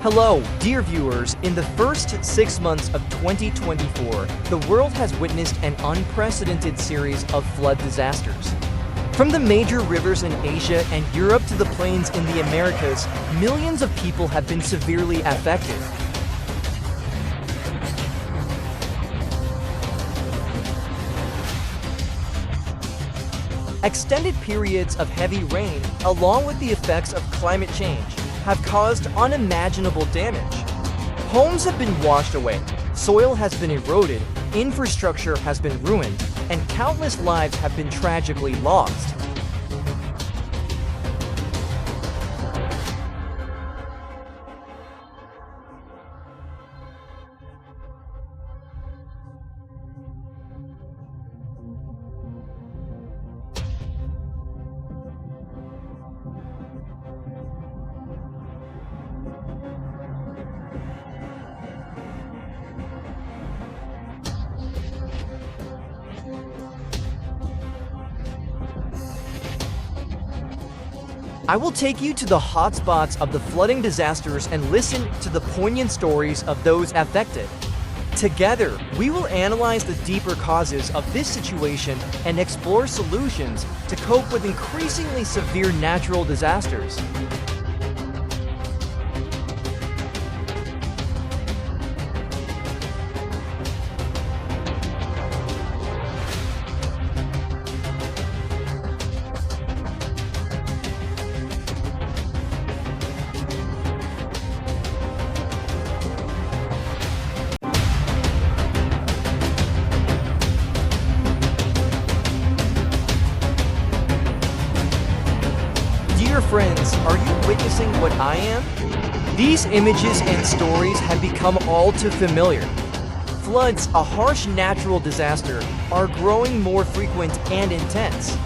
Hello, dear viewers. In the first 6 months of 2024, the world has witnessed an unprecedented series of flood disasters. From the major rivers in Asia and Europe to the plains in the Americas, millions of people have been severely affected. Extended periods of heavy rain, along with the effects of climate change, have caused unimaginable damage. Homes have been washed away, soil has been eroded, infrastructure has been ruined, and countless lives have been tragically lost. I will take you to the hotspots of the flooding disasters and listen to the poignant stories of those affected. Together, we will analyze the deeper causes of this situation and explore solutions to cope with increasingly severe natural disasters. Dear friends, are you witnessing what I am? These images and stories have become all too familiar. Floods, a harsh natural disaster, are growing more frequent and intense.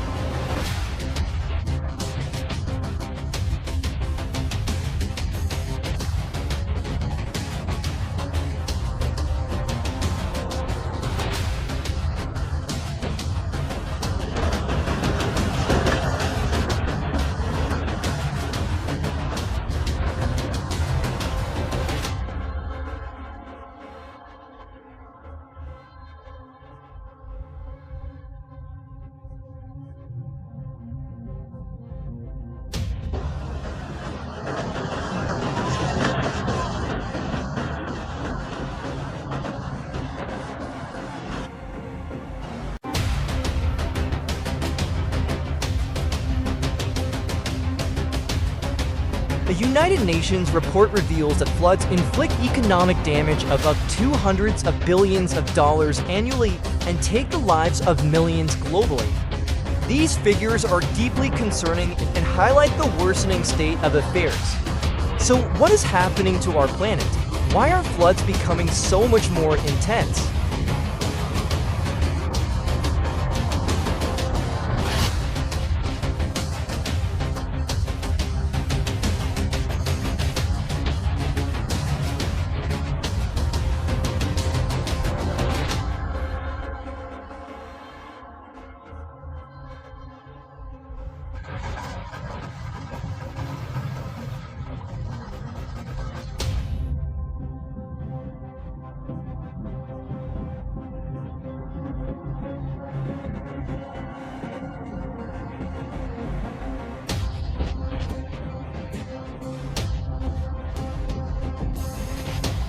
The United Nations report reveals that floods inflict economic damage of up to hundreds of billions of dollars annually and take the lives of millions globally. These figures are deeply concerning and highlight the worsening state of affairs. So what is happening to our planet? Why are floods becoming so much more intense?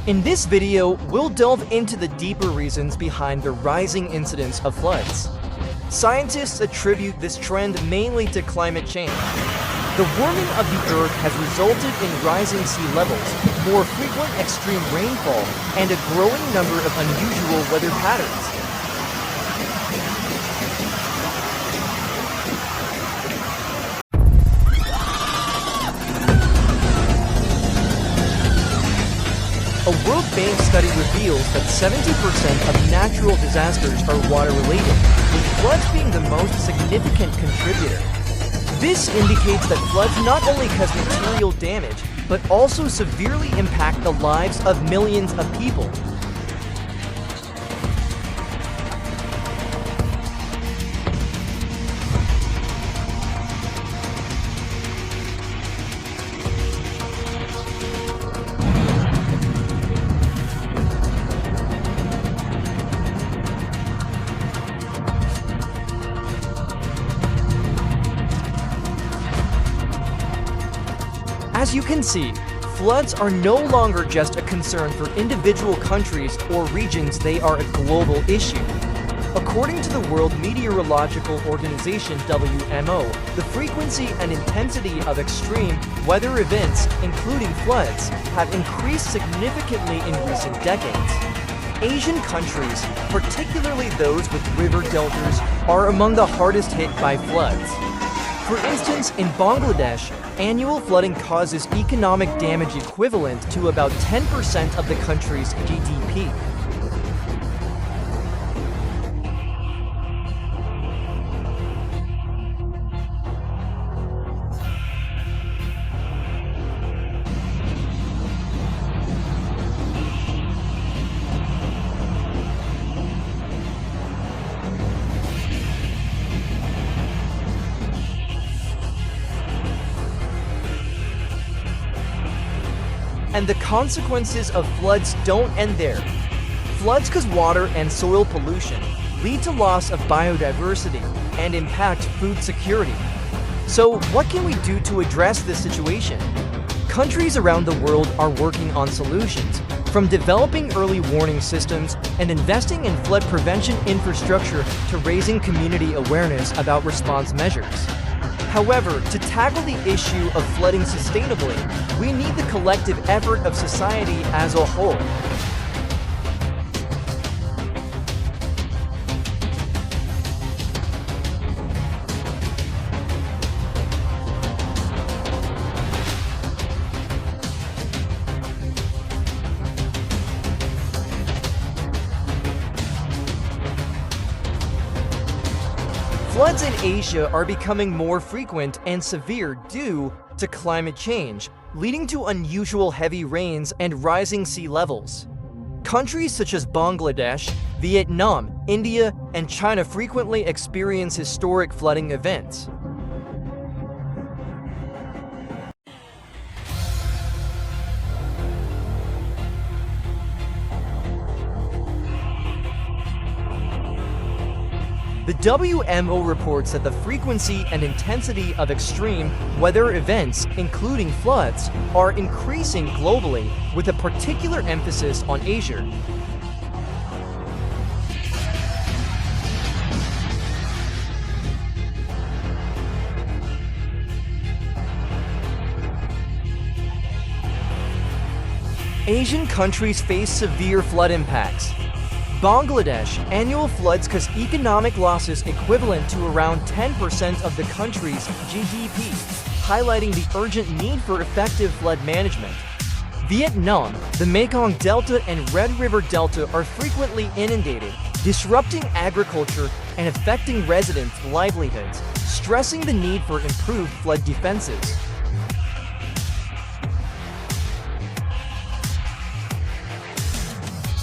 In this video, we'll delve into the deeper reasons behind the rising incidence of floods. Scientists attribute this trend mainly to climate change. The warming of the Earth has resulted in rising sea levels, more frequent extreme rainfall, and a growing number of unusual weather patterns. A World Bank study reveals that 70% of natural disasters are water-related, with floods being the most significant contributor. This indicates that floods not only cause material damage, but also severely impact the lives of millions of people. As you can see, floods are no longer just a concern for individual countries or regions, they are a global issue. According to the World Meteorological Organization (WMO), the frequency and intensity of extreme weather events, including floods, have increased significantly in recent decades. Asian countries, particularly those with river deltas, are among the hardest hit by floods. For instance, in Bangladesh, annual flooding causes economic damage equivalent to about 10% of the country's GDP. And the consequences of floods don't end there. Floods cause water and soil pollution, lead to loss of biodiversity, and impact food security. So what can we do to address this situation? Countries around the world are working on solutions, from developing early warning systems and investing in flood prevention infrastructure to raising community awareness about response measures. However, to tackle the issue of flooding sustainably, we need the collective effort of society as a whole. Floods in Asia are becoming more frequent and severe due to climate change, leading to unusual heavy rains and rising sea levels. Countries such as Bangladesh, Vietnam, India, and China frequently experience historic flooding events. The WMO reports that the frequency and intensity of extreme weather events, including floods, are increasing globally, with a particular emphasis on Asia. Asian countries face severe flood impacts. Bangladesh, annual floods cause economic losses equivalent to around 10% of the country's GDP, highlighting the urgent need for effective flood management. Vietnam, the Mekong Delta and Red River Delta are frequently inundated, disrupting agriculture and affecting residents' livelihoods, stressing the need for improved flood defenses.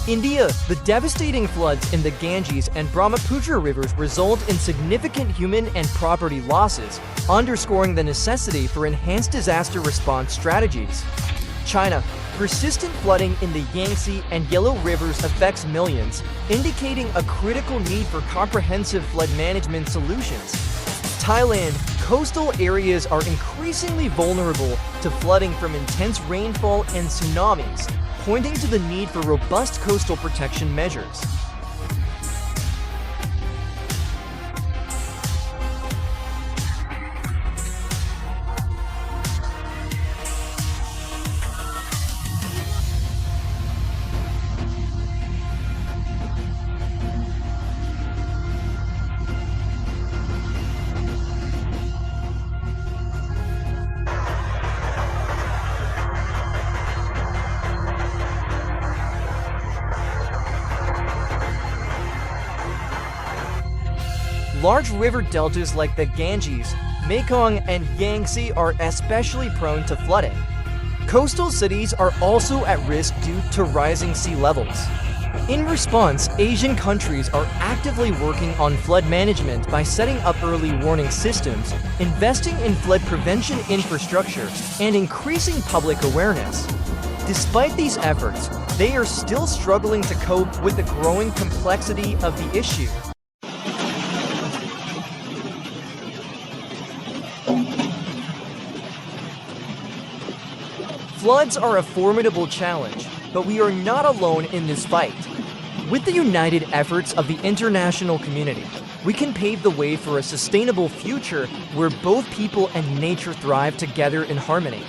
India, the devastating floods in the Ganges and Brahmaputra rivers result in significant human and property losses, underscoring the necessity for enhanced disaster response strategies. China, persistent flooding in the Yangtze and Yellow rivers affects millions, indicating a critical need for comprehensive flood management solutions. Thailand, coastal areas are increasingly vulnerable to flooding from intense rainfall and tsunamis, pointing to the need for robust coastal protection measures. Large river deltas like the Ganges, Mekong, and Yangtze are especially prone to flooding. Coastal cities are also at risk due to rising sea levels. In response, Asian countries are actively working on flood management by setting up early warning systems, investing in flood prevention infrastructure, and increasing public awareness. Despite these efforts, they are still struggling to cope with the growing complexity of the issue. Floods are a formidable challenge, but we are not alone in this fight. With the united efforts of the international community, we can pave the way for a sustainable future where both people and nature thrive together in harmony.